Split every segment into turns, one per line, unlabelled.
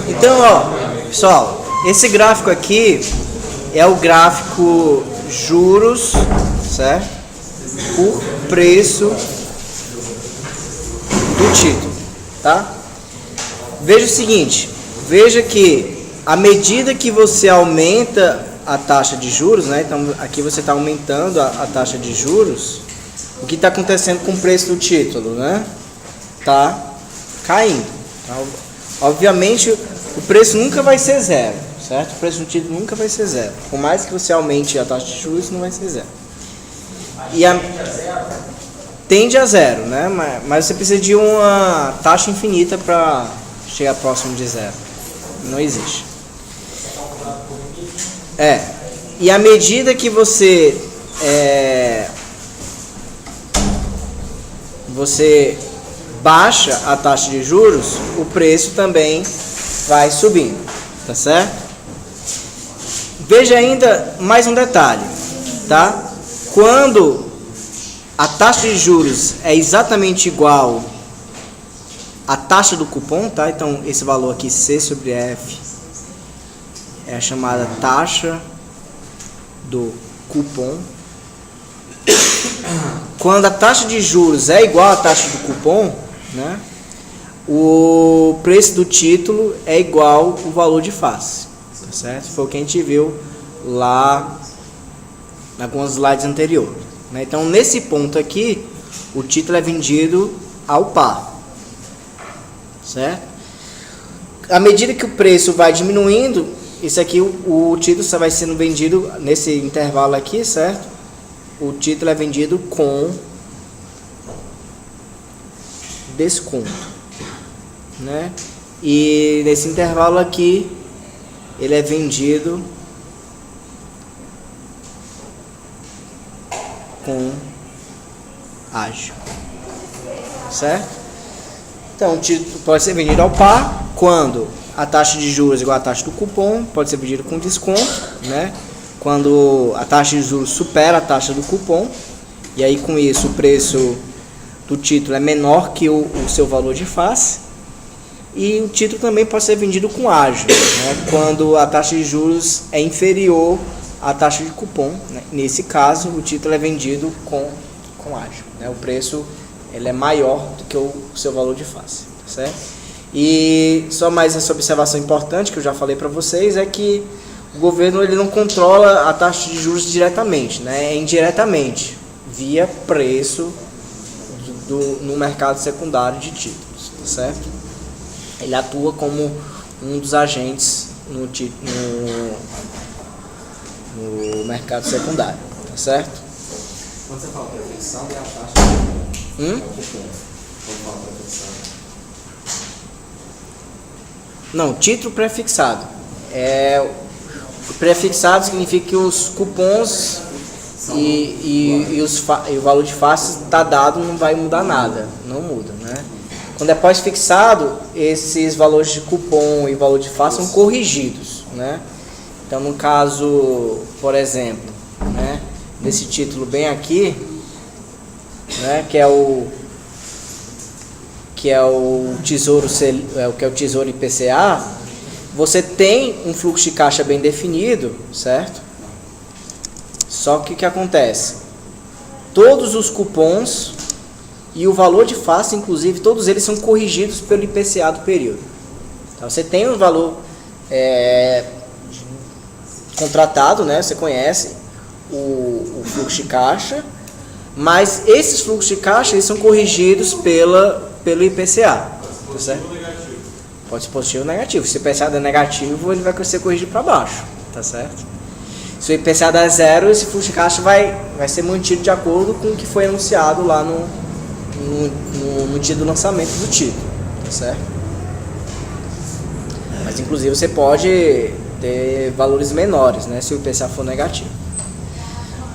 Então, ó, pessoal, esse gráfico aqui é o gráfico juros, certo? Por preço do título, tá? Veja o seguinte, veja que à medida que você aumenta a taxa de juros, né? Então aqui você está aumentando a taxa de juros, o que está acontecendo com o preço do título, né? Tá caindo. Tá? Obviamente o preço nunca vai ser zero, certo? O preço do título nunca vai ser zero. Por mais que você aumente a taxa de juros, não vai ser zero. E tende a zero, né? Mas você precisa de uma taxa infinita para chegar próximo de zero. Não existe. E à medida que você baixa a taxa de juros, o preço também vai subindo, tá certo? Veja ainda mais um detalhe, tá? Quando a taxa de juros é exatamente igual à taxa do cupom, tá? Então esse valor aqui, C sobre F, é a chamada taxa do cupom. Quando a taxa de juros é igual à taxa do cupom, né, o preço do título é igual ao valor de face, tá certo? Foi o que a gente viu lá em alguns slides anteriores, né? Então nesse ponto aqui o título é vendido ao par, certo? À medida que o preço vai diminuindo, isso aqui o título só vai sendo vendido nesse intervalo aqui, certo? O título é vendido com desconto, né? E nesse intervalo aqui ele é vendido com ágio, certo? Então o título pode ser vendido ao par quando a taxa de juros é igual à taxa do cupom, pode ser vendido com desconto, né? Quando a taxa de juros supera a taxa do cupom, e aí com isso o preço do título é menor que o seu valor de face, e o título também pode ser vendido com ágio, né? Quando a taxa de juros é inferior à taxa de cupom, né? Nesse caso o título é vendido com ágio, né? O preço ele é maior do que o seu valor de face, tá certo? E só mais essa observação importante que eu já falei para vocês é que o governo ele não controla a taxa de juros diretamente, né? É indiretamente, via preço no mercado secundário de títulos, tá certo? Ele atua como um dos agentes no mercado secundário, tá certo?
Quando você fala prefixado, é a taxa é o cupom. Quando fala prefixado.
Não, título prefixado. Prefixado significa que os cupons e o valor de face está dado, não vai mudar nada, não muda, né? Quando é pós-fixado, esses valores de cupom e valor de face são corrigidos, né? Então, no caso, por exemplo, né, desse título bem aqui, né, que é o Tesouro IPCA, você tem um fluxo de caixa bem definido, certo? Só que o que acontece? Todos os cupons e o valor de face, inclusive, todos eles são corrigidos pelo IPCA do período. Então, você tem um valor contratado, né? Você conhece o fluxo de caixa, mas esses fluxos de caixa eles são corrigidos pelo IPCA, tá certo? Pode ser positivo ou negativo. Se o IPCA é negativo, ele vai ser corrigido para baixo, tá certo? Se o IPCA dá zero, esse fluxo de caixa vai ser mantido de acordo com o que foi anunciado lá no dia do lançamento do título, tá certo? Mas inclusive você pode ter valores menores, né, se o IPCA for negativo.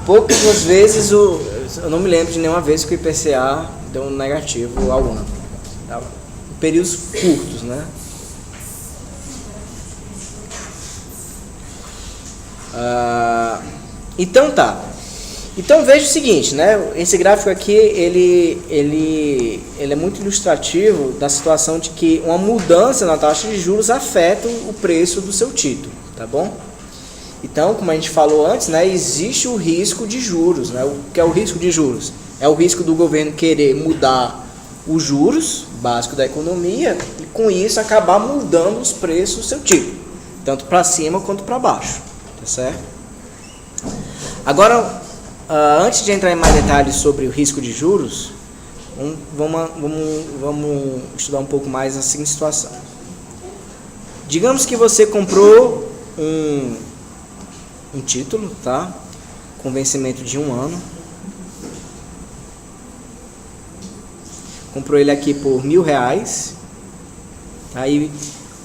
Poucas vezes, eu não me lembro de nenhuma vez que o IPCA deu um negativo ao ano, tá? Em períodos curtos, né? Então tá. Então veja o seguinte, né? Esse gráfico aqui ele é muito ilustrativo da situação de que uma mudança na taxa de juros afeta o preço do seu título, tá bom? Então, como a gente falou antes, né, existe o risco de juros, né? O que é o risco de juros? É o risco do governo querer mudar os juros básicos da economia e com isso acabar mudando os preços do seu título, tanto para cima quanto para baixo, tá certo? Agora, antes de entrar em mais detalhes sobre o risco de juros, vamos estudar um pouco mais a seguinte situação. Digamos que você comprou um título, tá? Com vencimento de 1 ano. Comprou ele aqui por R$1.000, tá? E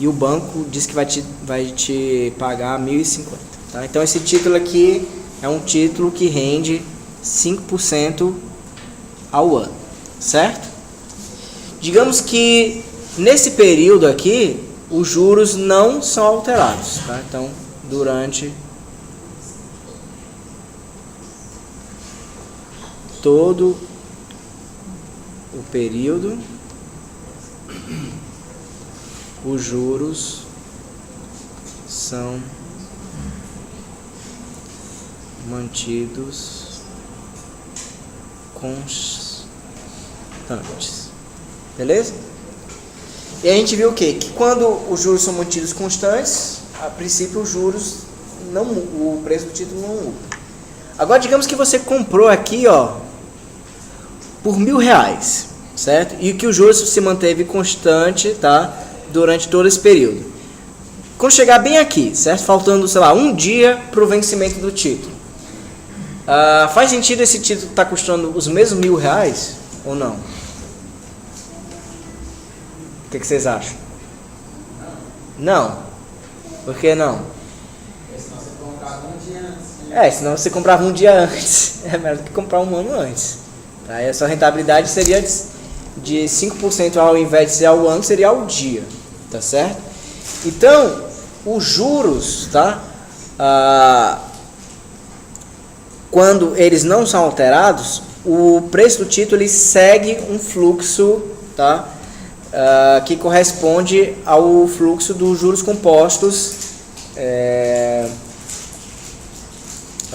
o banco diz que vai te pagar 1.050, tá? Então esse título aqui é um título que rende 5% ao ano, certo? Digamos que nesse período aqui os juros não são alterados, tá? Então durante todo o período os juros são mantidos constantes, beleza? E a gente viu o quê? Que quando os juros são mantidos constantes, a princípio os juros não, o preço do título não muda. Agora digamos que você comprou aqui, ó, por R$1.000, certo? E que o juros se manteve constante, tá? Durante todo esse período. Quando chegar bem aqui, certo? Faltando, sei lá, um dia para o vencimento do título. Faz sentido esse título estar custando os mesmos R$1.000 ou não? O que vocês acham? Não. Por que não?
Senão você comprava um dia antes.
Senão você comprava um dia antes. É melhor do que comprar um ano antes. Tá? E a sua rentabilidade seria de 5% ao invés de ser ao ano, seria ao dia. Tá certo? Então, os juros, tá? Quando eles não são alterados, o preço do título ele segue um fluxo, tá? Que corresponde ao fluxo dos juros compostos,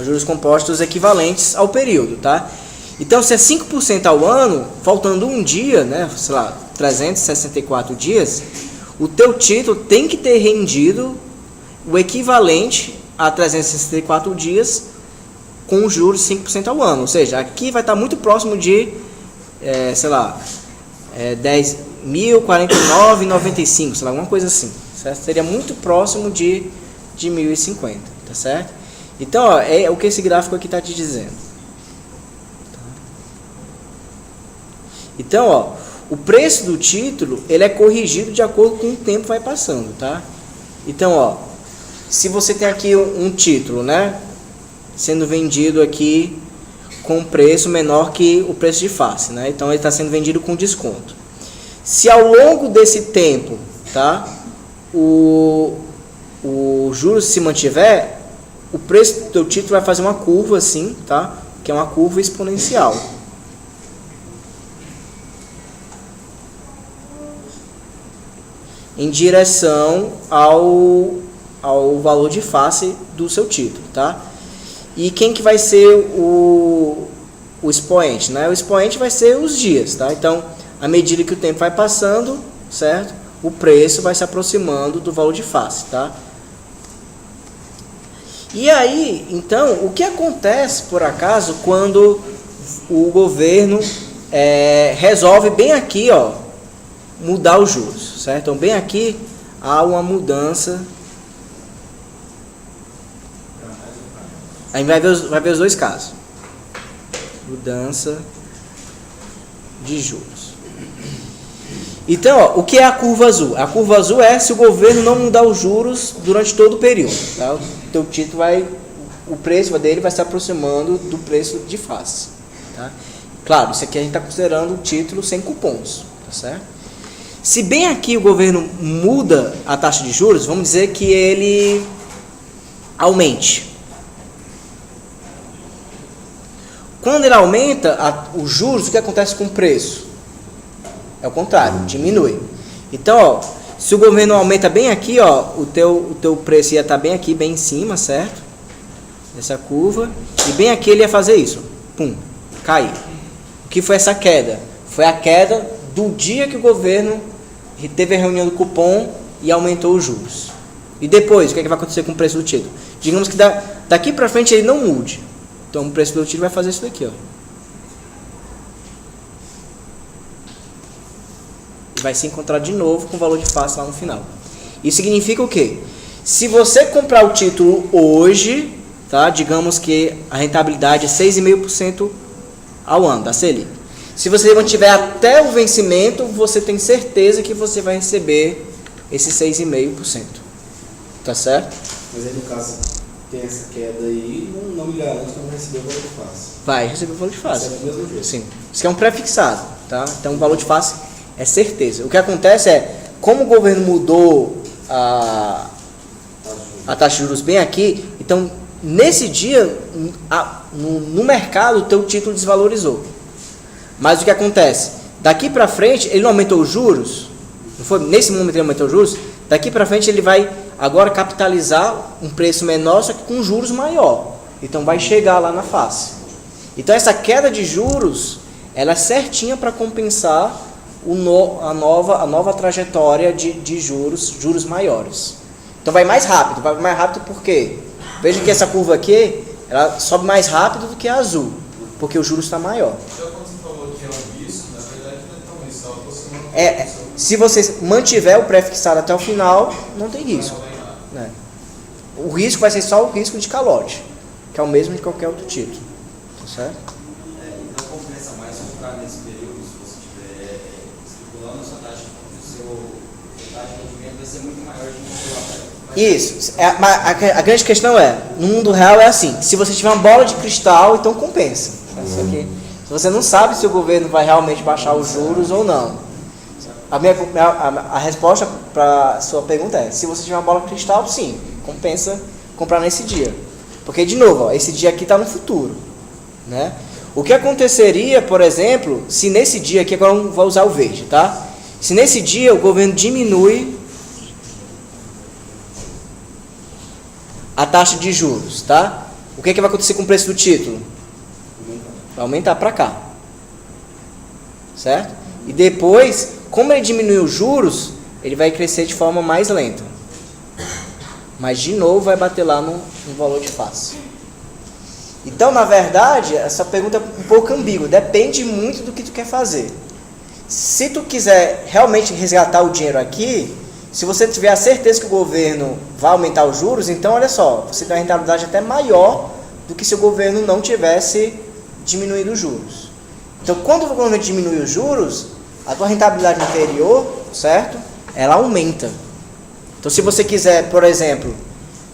juros compostos equivalentes ao período, tá? Então, se é 5% ao ano, faltando um dia, né, sei lá, 364 dias, o teu título tem que ter rendido o equivalente a 364 dias com juros 5% ao ano. Ou seja, aqui vai estar muito próximo de, sei lá, 10.049,95, sei lá, alguma coisa assim, certo? Seria muito próximo de 1.050, tá certo? Então, ó, é o que esse gráfico aqui está te dizendo. Então, ó, o preço do título ele é corrigido de acordo com o tempo vai passando, tá? Então, ó, se você tem aqui um título, né, sendo vendido aqui com um preço menor que o preço de face, né? Então ele está sendo vendido com desconto. Se ao longo desse tempo, tá, o juros se mantiver, o preço do teu título vai fazer uma curva assim, tá? Que é uma curva exponencial. Em direção ao valor de face do seu título, tá? E quem que vai ser o expoente, né? O expoente vai ser os dias, tá? Então, à medida que o tempo vai passando, certo? O preço vai se aproximando do valor de face, tá? E aí, então, o que acontece, por acaso, quando o governo resolve bem aqui, ó, mudar os juros, certo? Então, bem aqui há uma mudança. Aí vai ver os dois casos. Mudança de juros. Então, ó, o que é a curva azul? A curva azul é se o governo não mudar os juros durante todo o período, tá? O teu título o preço dele vai se aproximando do preço de face, tá? Claro, isso aqui a gente está considerando o título sem cupons, tá certo? Se bem aqui o governo muda a taxa de juros, vamos dizer que ele aumente. Quando ele aumenta os juros, o que acontece com o preço? É o contrário, diminui. Então, ó, se o governo aumenta bem aqui, ó, o teu preço ia estar bem aqui, bem em cima, certo? Essa curva. E bem aqui ele ia fazer isso. Pum, cair. O que foi essa queda? Foi a queda do dia que o governo teve a reunião do cupom e aumentou os juros. E depois, o que, é que vai acontecer com o preço do título? Digamos que daqui para frente ele não mude. Então o preço do título vai fazer isso daqui, ó. E vai se encontrar de novo com o valor de face lá no final. Isso significa o quê? Se você comprar o título hoje, tá? Digamos que a rentabilidade é 6,5% ao ano da Selic. Se você mantiver até o vencimento, você tem certeza que você vai receber esse 6,5%. Tá certo?
Mas aí no caso tem essa queda aí, não me garante que eu vou receber o valor de face.
Vai receber o valor de face.
Isso é do mesmo jeito.
Sim. Isso aqui é um pré-fixado, tá? Então o valor de face é certeza. O que acontece é, como o governo mudou a taxa de juros bem aqui, então nesse dia no mercado o teu título desvalorizou. Mas o que acontece? Daqui para frente ele não aumentou os juros, não foi? Nesse momento ele aumentou os juros. Daqui para frente ele vai agora capitalizar um preço menor, só que com juros maior. Então vai chegar lá na face. Então essa queda de juros, ela é certinha para compensar a nova trajetória de juros maiores. Então vai mais rápido por quê? Veja que essa curva aqui, ela sobe mais rápido do que a azul, porque o juros está maior.
Então quando você falou que é um risco, na verdade não é tão risco.
Se você mantiver o pré-fixado até o final, não tem risco. Né? O risco vai ser só o risco de calote, que é o mesmo de qualquer outro título. Tá certo?
Não compensa mais comprar nesse período se você estiver estipulando a sua taxa de rendimento vai ser muito maior do que o seu.
Isso. A grande questão é, no mundo real é assim, se você tiver uma bola de cristal, então compensa. Isso aqui. Se você não sabe se o governo vai realmente baixar os juros ou não. A resposta para a sua pergunta é, se você tiver uma bola de cristal, sim, compensa comprar nesse dia. Porque, de novo, ó, esse dia aqui está no futuro. Né? O que aconteceria, por exemplo, se nesse dia aqui, agora eu vou usar o verde, tá? Se nesse dia o governo diminui a taxa de juros, tá? O que vai acontecer com o preço do título? Vai aumentar para cá. Certo? E depois, como ele diminuiu os juros, ele vai crescer de forma mais lenta. Mas de novo vai bater lá no valor de face. Então, na verdade, essa pergunta é um pouco ambígua. Depende muito do que tu quer fazer. Se tu quiser realmente resgatar o dinheiro aqui, se você tiver a certeza que o governo vai aumentar os juros, então olha só, você tem uma rentabilidade até maior do que se o governo não tivesse diminuído os juros. Então, quando o governo diminui os juros, a tua rentabilidade anterior, certo? Ela aumenta. Então, se você quiser, por exemplo,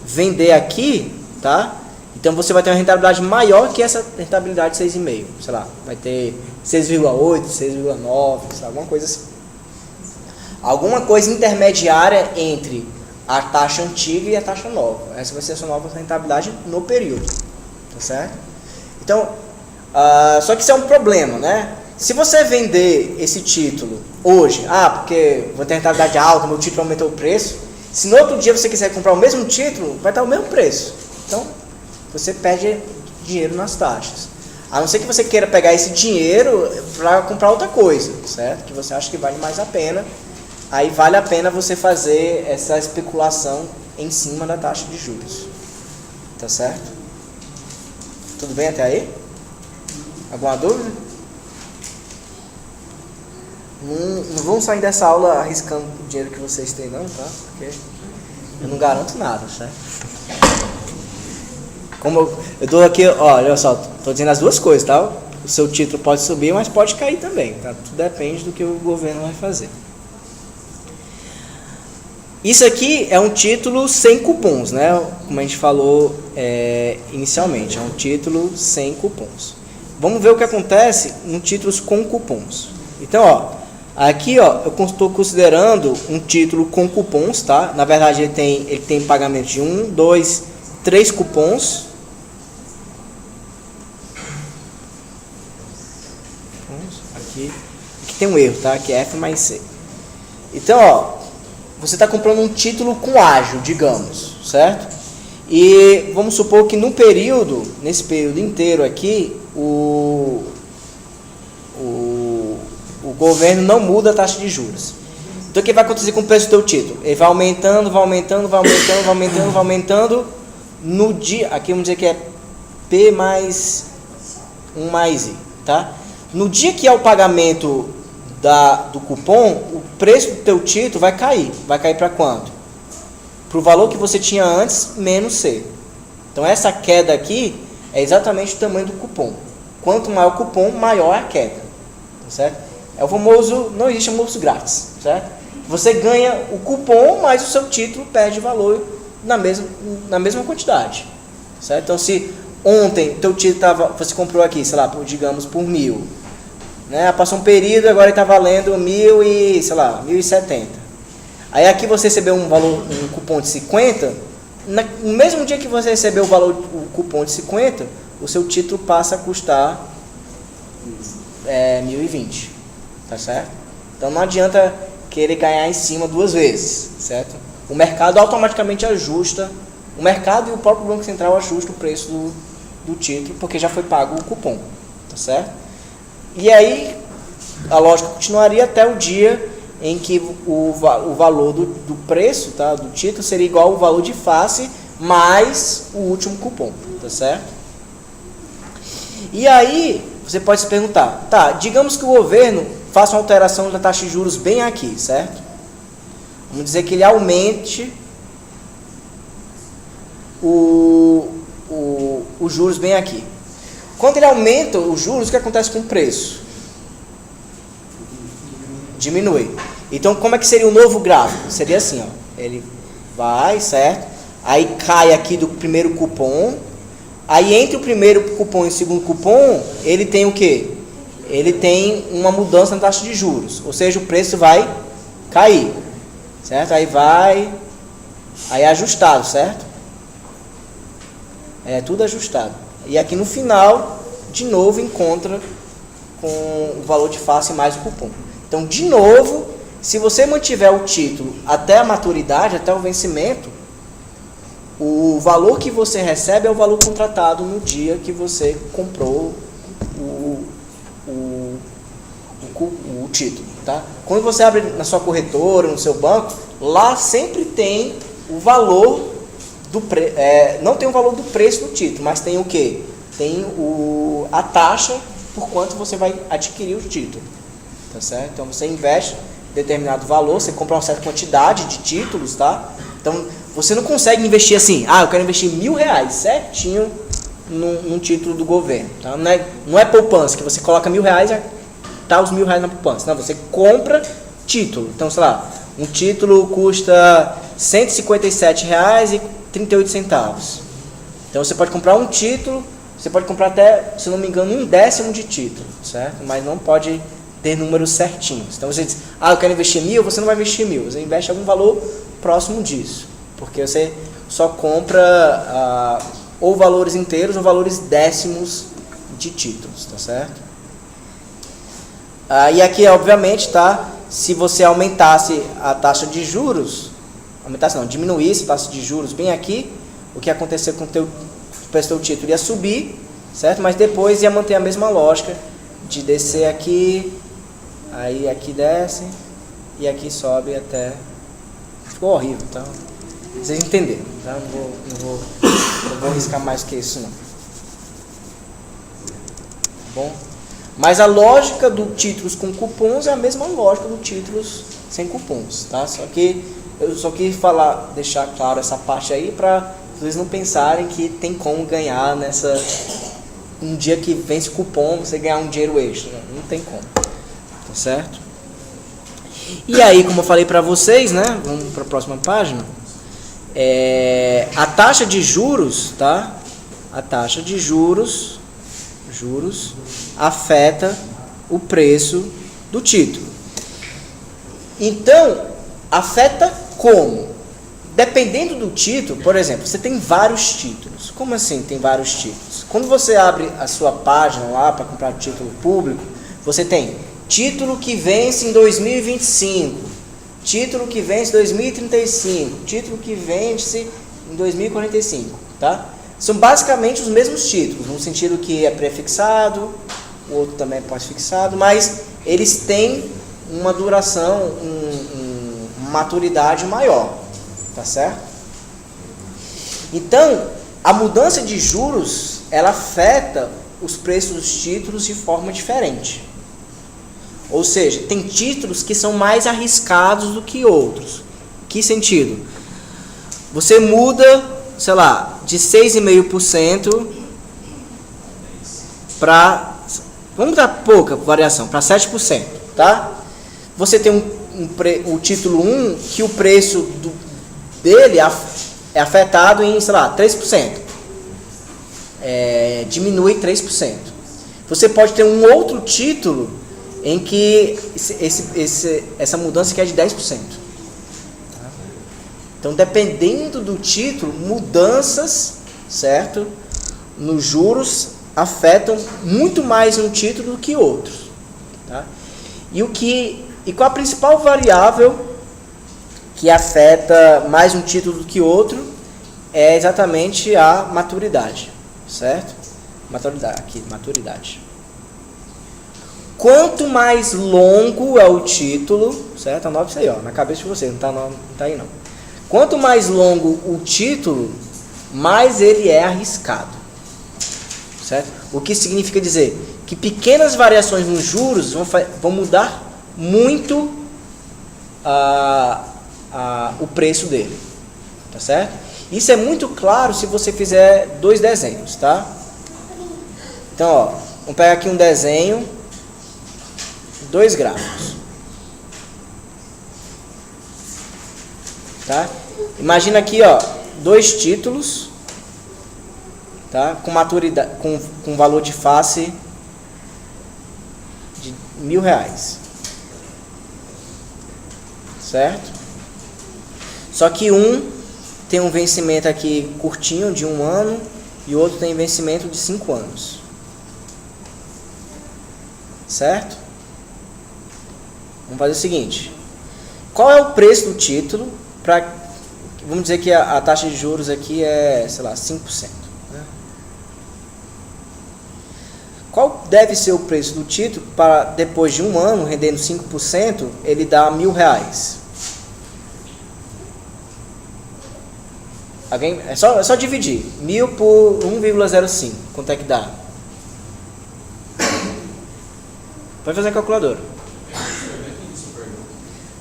vender aqui, tá? Então, você vai ter uma rentabilidade maior que essa rentabilidade de 6,5. Sei lá, vai ter 6,8, 6,9, alguma coisa assim. Alguma coisa intermediária entre a taxa antiga e a taxa nova. Essa vai ser a sua nova rentabilidade no período. Tá certo? Então, só que isso é um problema, né? Se você vender esse título hoje, porque vou ter rentabilidade alta, meu título aumentou o preço. Se no outro dia você quiser comprar o mesmo título, vai estar o mesmo preço. Então, você perde dinheiro nas taxas. A não ser que você queira pegar esse dinheiro para comprar outra coisa, certo? Que você acha que vale mais a pena. Aí vale a pena você fazer essa especulação em cima da taxa de juros. Tá certo? Tudo bem até aí? Alguma dúvida? Não vão sair dessa aula arriscando o dinheiro que vocês têm não, tá? Porque eu não garanto nada, certo? Como eu dou aqui, olha só, tô dizendo as duas coisas, tá? O seu título pode subir, mas pode cair também, tá? Tudo depende do que o governo vai fazer. Isso aqui é um título sem cupons, né? Como a gente falou inicialmente, é um título sem cupons. Vamos ver o que acontece em títulos com cupons. Então, aqui eu estou considerando um título com cupons, tá? Na verdade, ele tem pagamento de 1, 2, 3 cupons. tem um erro, tá? Que é F mais C. Então, ó, você está comprando um título com ágio, digamos, certo? E vamos supor que nesse período inteiro aqui, o governo não muda a taxa de juros. Então, o que vai acontecer com o preço do teu título? Ele vai aumentando, vai aumentando, vai aumentando, vai aumentando, vai aumentando. No dia, aqui vamos dizer que é P mais 1 mais I, tá? No dia que é o pagamento do cupom, o preço do teu título vai cair. Vai cair para quanto? Para o valor que você tinha antes, menos C. Então, essa queda aqui é exatamente o tamanho do cupom. Quanto maior o cupom, maior a queda. Tá certo? É o famoso, não existe almoço grátis, certo? Você ganha o cupom, mas o seu título perde valor na mesma quantidade, certo? Então, se ontem teu título você comprou aqui, sei lá, digamos por 1.000, né? Passou um período, agora ele está valendo 1.070. Aí aqui você recebeu um cupom de 50, no mesmo dia que você recebeu o cupom de 50, o seu título passa a custar 1.020, tá certo? Então não adianta querer ganhar em cima duas vezes, certo? O mercado automaticamente ajusta, o mercado e o próprio Banco Central ajustam o preço do título, porque já foi pago o cupom, tá certo? E aí a lógica continuaria até o dia em que o valor do preço, tá, do título seria igual ao valor de face mais o último cupom, tá certo? E aí você pode se perguntar, tá, digamos que o governo faça uma alteração da taxa de juros bem aqui, certo? Vamos dizer que ele aumente os juros bem aqui. Quando ele aumenta os juros, o que acontece com o preço? Diminui. Então, como é que seria o novo gráfico? Seria assim, ó. Ele vai, certo? Aí cai aqui do primeiro cupom. Aí, entre o primeiro cupom e o segundo cupom, ele tem o quê? Ele tem uma mudança na taxa de juros. Ou seja, o preço vai cair, certo? Aí é ajustado, certo? É tudo ajustado. E aqui no final, de novo, encontra com o valor de face mais o cupom. Então, de novo, se você mantiver o título até a maturidade, até o vencimento, o valor que você recebe é o valor contratado no dia que você comprou o título, tá? Quando você abre na sua corretora, no seu banco, lá sempre tem o valor não tem o valor do preço do título, mas tem o quê? Tem a taxa por quanto você vai adquirir o título, tá certo? Então você investe determinado valor, você compra uma certa quantidade de títulos, tá? Então você não consegue investir assim, eu quero investir R$1.000 certinho num título do governo, tá? Não é poupança, que você coloca R$1.000 e tá os R$1.000 na poupança. Não, você compra título. Então, sei lá, um título custa R$157,38. Então você pode comprar um título, você pode comprar até, se não me engano, 1/10 de título, certo? Mas não pode ter números certinhos. Então você diz, eu quero investir 1.000, você não vai investir 1.000, você investe algum valor próximo disso, porque você só compra ou valores inteiros ou valores décimos de títulos, tá certo? E aqui, obviamente, tá? Se você aumentasse a taxa de juros, diminuísse a taxa de juros bem aqui, o que acontecer com o preço do título ia subir, certo? Mas depois ia manter a mesma lógica de descer aqui, aí aqui desce e aqui sobe até... Ficou horrível, tá? Vocês entenderam, tá? Não vou arriscar mais que isso, não. Tá bom? Mas a lógica do títulos com cupons é a mesma lógica do títulos sem cupons, tá? Só que eu só quis deixar claro essa parte aí para vocês não pensarem que tem como ganhar um dia que vence o cupom, você ganhar um dinheiro extra. Não tem como, tá certo? E aí, como eu falei para vocês, né? Vamos para a próxima página. A taxa de juros, tá? A taxa de juros afeta o preço do título. Então, afeta como? Dependendo do título, por exemplo, você tem vários títulos. Como assim tem vários títulos? Quando você abre a sua página lá para comprar título público, você tem título que vence em 2025, título que vence em 2035, título que vence em 2045, tá? São basicamente os mesmos títulos, no sentido que é prefixado, o outro também é pós-fixado, mas eles têm uma duração, uma maturidade maior, tá certo? Então, a mudança de juros, ela afeta os preços dos títulos de forma diferente. Ou seja, tem títulos que são mais arriscados do que outros. Que sentido? Você muda, sei lá, de 6,5% para, vamos dar pouca variação, para 7%, tá? Você tem o título 1 que o preço dele é afetado em, sei lá, 3%. Diminui 3%. Você pode ter um outro título em que essa mudança aqui é de 10%. Então, dependendo do título, mudanças, certo, nos juros afetam muito mais um título do que outros. Tá? E qual a principal variável que afeta mais um título do que outro é exatamente a maturidade, certo? Maturidade. Quanto mais longo é o título, certo? Anote isso aí, ó, na cabeça de vocês, não tá aí não. Quanto mais longo o título, mais ele é arriscado, certo? O que significa dizer que pequenas variações nos juros vão mudar muito o preço dele, tá certo? Isso é muito claro se você fizer dois desenhos, tá? Então, ó, vamos pegar aqui um desenho, dois gráficos, tá? Imagina aqui, ó, dois títulos, tá? Com maturidade, com valor de face de R$1.000, certo? Só que um tem um vencimento aqui curtinho de 1 ano e o outro tem vencimento de 5 anos, certo? Vamos fazer o seguinte: qual é o preço do título para, vamos dizer que a taxa de juros aqui é, sei lá, 5%, né? Qual deve ser o preço do título para depois de 1 ano, rendendo 5%, ele dá R$1.000? Alguém? É só dividir 1.000 por 1,05. Quanto é que dá? Pode fazer a calculadora.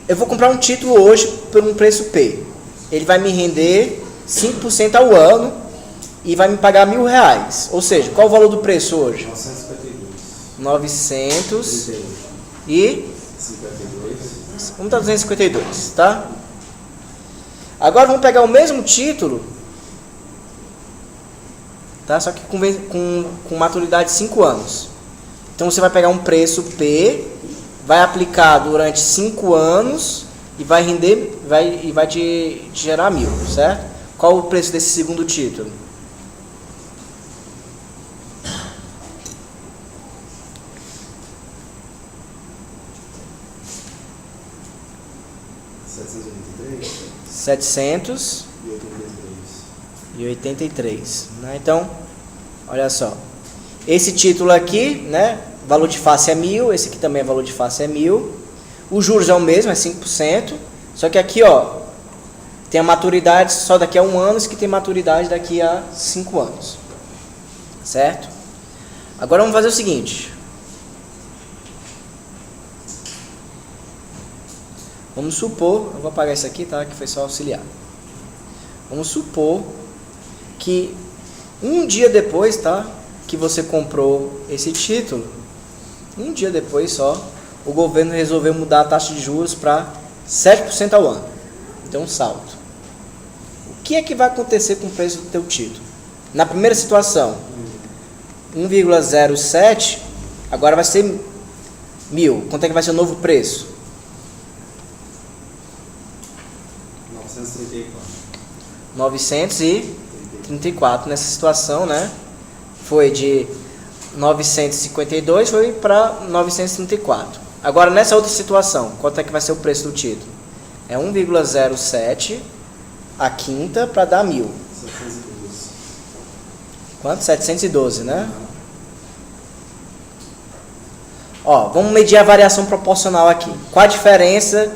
Eu vou comprar um título hoje por um preço P. Ele vai me render 5% ao ano e vai me pagar R$1.000. Ou seja, qual o valor do preço hoje? 952. Vamos dar 252, tá? Agora vamos pegar o mesmo título, tá? Só que com maturidade de 5 anos. Então você vai pegar um preço P, vai aplicar durante 5 anos e vai render, vai te gerar 1.000, certo? Qual o preço desse segundo título? R$783, né? Então, olha só, esse título aqui, né, valor de face é 1.000, esse aqui também é valor de face é 1.000, os juros é o mesmo, é 5%, só que aqui, ó, tem a maturidade só daqui a 1 ano, esse que tem maturidade daqui a 5 anos, certo? Agora vamos fazer o seguinte: vamos supor, eu vou apagar isso aqui, tá? Que foi só auxiliar. Vamos supor que um dia depois, tá? Que você comprou esse título, um dia depois só, o governo resolveu mudar a taxa de juros para 7% ao ano. Deu um salto. O que é que vai acontecer com o preço do teu título? Na primeira situação, 1,07, agora vai ser 1.000. Quanto é que vai ser o novo preço? 934 nessa situação, né? Foi de 952, foi para 934. Agora, nessa outra situação, quanto é que vai ser o preço do título? É 1,07 a quinta para dar 1.000.
712.
Quanto? 712, né? Ó, vamos medir a variação proporcional aqui. Qual a diferença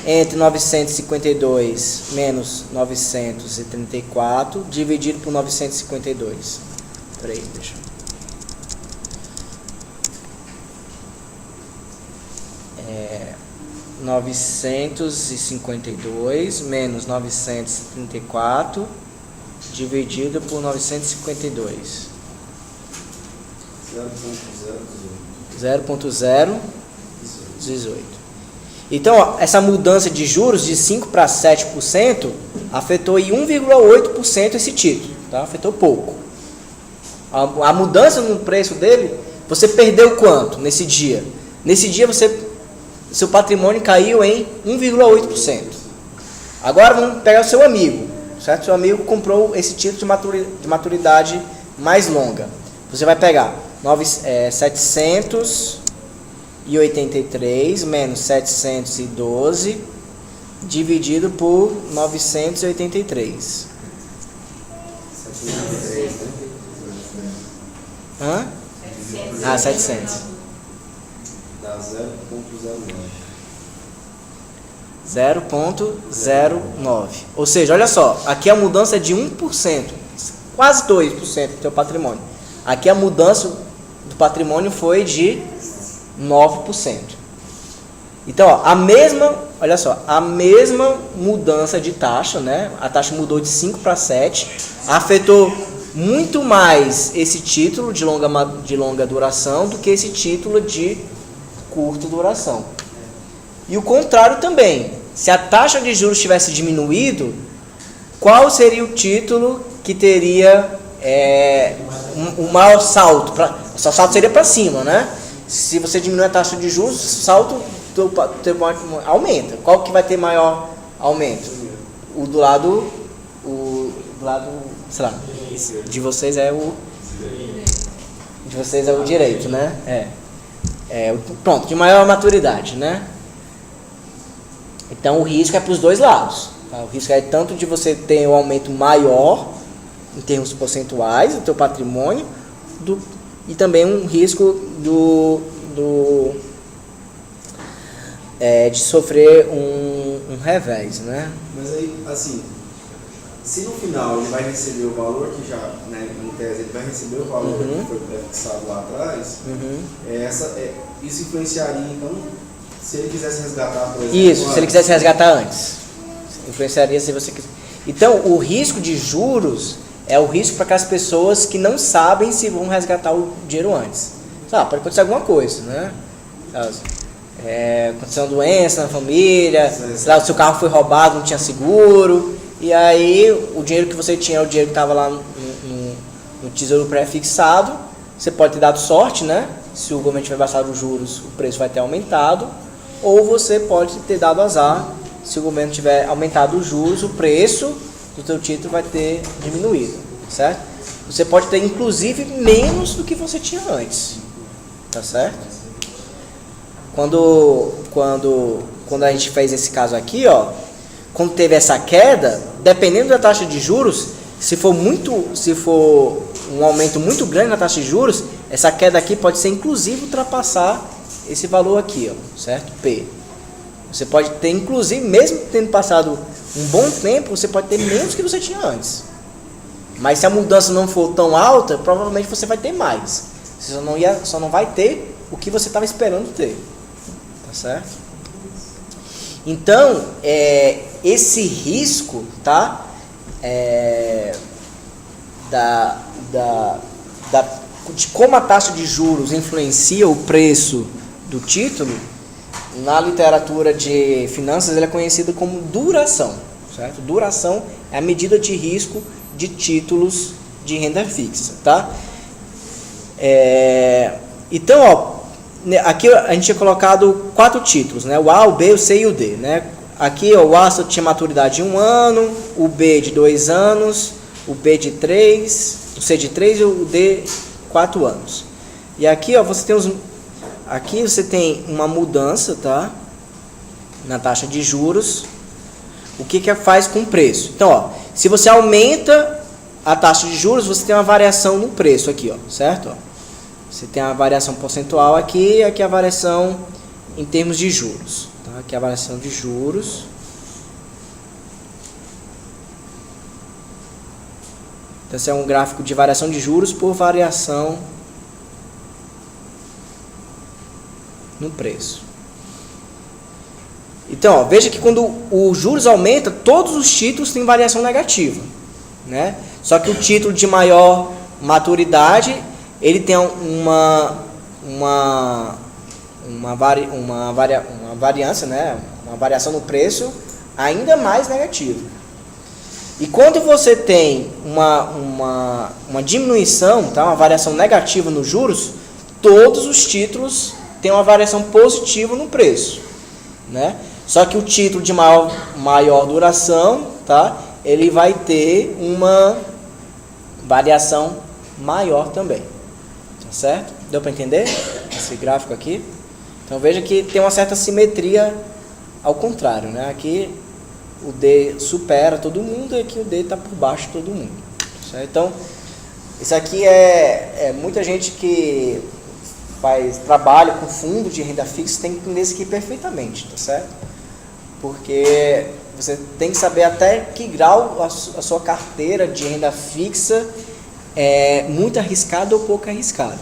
entre 952 menos 934 dividido por 952? Peraí, deixa eu... 952 menos 934 dividido por 952. 0,018. Então, ó, essa mudança de juros de 5% para 7% afetou em 1,8% esse título, tá? Afetou pouco. A mudança no preço dele, você perdeu quanto nesse dia? Nesse dia seu patrimônio caiu em 1,8%. Agora vamos pegar o seu amigo, certo? Seu amigo comprou esse título de maturidade mais longa. Você vai pegar 783 menos 712 dividido por 983.
703, né?
Hã? Ah, 700.
Dá
0,09. Ou seja, olha só, aqui a mudança é de 1%, quase 2% do teu patrimônio. Aqui a mudança do patrimônio foi de 9%. Então, ó, olha só, a mesma mudança de taxa, né? A taxa mudou de 5 para 7, afetou muito mais esse título de longa duração do que esse título de curta duração. E o contrário também. Se a taxa de juros tivesse diminuído, qual seria o título que teria um maior salto? O salto seria para cima, né? Se você diminuir a taxa de juros, o salto aumenta. Qual que vai ter maior aumento? O do lado, sei lá, de vocês é o direito, né? Pronto, de maior maturidade, né? Então o risco é para os dois lados, tá? O risco é tanto de você ter um aumento maior em termos percentuais do teu patrimônio e também um risco de sofrer um revés, né?
Mas aí, assim, se no final ele vai receber o valor que já, né, em tese, ele vai receber o valor que foi fixado lá atrás, isso influenciaria, então, se ele quisesse resgatar, por exemplo...
Isso, se ele quisesse resgatar antes. Influenciaria se você quiser. Então, o risco de juros é o risco para aquelas pessoas que não sabem se vão resgatar o dinheiro antes. Sabe, pode acontecer alguma coisa, né? Aconteceu uma doença na família, sei lá, o seu carro foi roubado, não tinha seguro, e aí o dinheiro que você tinha é o dinheiro que estava lá no tesouro pré-fixado. Você pode ter dado sorte, né? Se o governo tiver baixado os juros, o preço vai ter aumentado. Ou você pode ter dado azar, se o governo tiver aumentado os juros, o preço do teu título vai ter diminuído, certo? Você pode ter, inclusive, menos do que você tinha antes, tá certo? Quando a gente fez esse caso aqui, ó, quando teve essa queda, dependendo da taxa de juros, se for um aumento muito grande na taxa de juros, essa queda aqui pode ser, inclusive, ultrapassar esse valor aqui, ó, certo? P. Você pode ter, inclusive, mesmo tendo passado um bom tempo, você pode ter menos que você tinha antes. Mas se a mudança não for tão alta, provavelmente você vai ter mais. Você só não vai ter o que você estava esperando ter. Tá certo? Então, esse risco, tá? De como a taxa de juros influencia o preço do título, na literatura de finanças ele é conhecido como duração, certo? Duração é a medida de risco de títulos de renda fixa, tá? Então, ó, aqui a gente tinha colocado 4 títulos, né? O A, o B, o C e o D, né? Aqui, ó, o A só tinha maturidade de 1 ano, o B de 2 anos, o B de 3, o C de 3 e o D 4 anos. E aqui, ó, você tem aqui você tem uma mudança, tá? Na taxa de juros. O que faz com o preço? Então, ó, se você aumenta a taxa de juros, você tem uma variação no preço aqui, ó, certo? Ó, você tem a variação percentual aqui e aqui a variação em termos de juros. Tá? Aqui a variação de juros. Então, esse é um gráfico de variação de juros por variação no preço. Então, ó, veja que quando os juros aumenta, todos os títulos têm variação negativa, né? Só que o título de maior maturidade, ele tem uma variância, né? Uma variação no preço ainda mais negativa. E quando você tem uma diminuição, tá? Uma variação negativa nos juros, todos os títulos têm uma variação positiva no preço, né? Só que o título de maior duração, tá? Ele vai ter uma variação maior também. Tá certo? Deu para entender esse gráfico aqui? Então veja que tem uma certa simetria ao contrário, né? Aqui o D supera todo mundo e aqui o D está por baixo de todo mundo. Certo? Então, isso aqui é muita gente que faz trabalho com fundo de renda fixa tem que entender isso aqui perfeitamente, tá certo? Porque você tem que saber até que grau a sua carteira de renda fixa é muito arriscada ou pouco arriscada.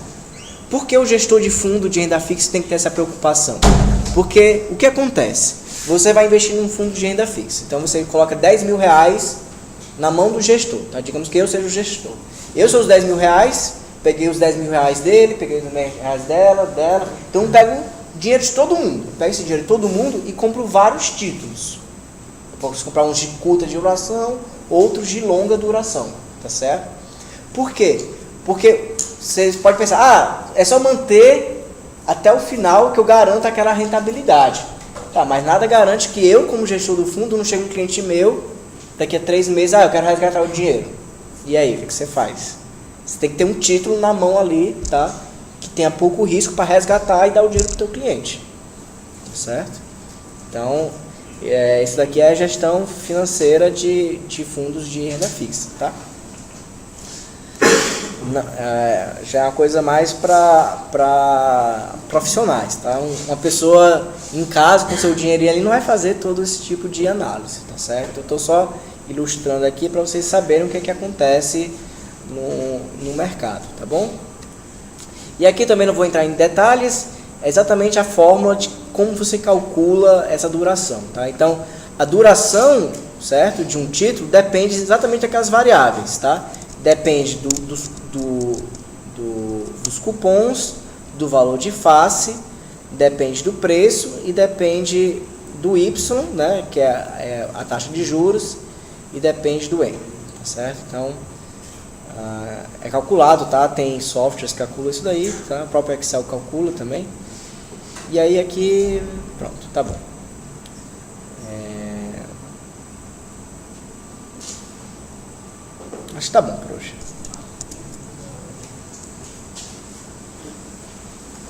Por que o gestor de fundo de renda fixa tem que ter essa preocupação? Porque o que acontece? Você vai investir num fundo de renda fixa. Então você coloca 10 mil reais na mão do gestor. Tá? Digamos que eu seja o gestor. Eu sou os 10 mil reais, peguei os 10 mil reais dele, peguei os 10 mil reais dela. Então eu pego dinheiro de todo mundo. Eu pego esse dinheiro de todo mundo e compro vários títulos. Eu posso comprar uns de curta duração, outros de longa duração. Tá certo? Por quê? Porque você pode pensar, é só manter até o final que eu garanto aquela rentabilidade. Tá, mas nada garante que eu, como gestor do fundo, não chegue um cliente meu, daqui a 3 meses, eu quero resgatar o dinheiro. E aí, o que você faz? Você tem que ter um título na mão ali, tá? Que tenha pouco risco para resgatar e dar o dinheiro para o teu cliente. Tá certo? Então, isso daqui é a gestão financeira de fundos de renda fixa, tá? Já é uma coisa mais para profissionais, tá? Uma pessoa em casa com seu dinheirinho ali não vai fazer todo esse tipo de análise, tá certo? Eu estou só ilustrando aqui para vocês saberem o que acontece no mercado, tá bom? E aqui também não vou entrar em detalhes, é exatamente a fórmula de como você calcula essa duração, tá? Então, a duração, certo, de um título depende exatamente daquelas variáveis, tá? Depende dos cupons, do valor de face, depende do preço e depende do Y, né, que é a taxa de juros, e depende do N, tá certo? Então, é calculado, tá? Tem softwares que calculam isso daí, tá? O próprio Excel calcula também. E aí aqui, pronto, tá bom. Acho que tá bom por hoje.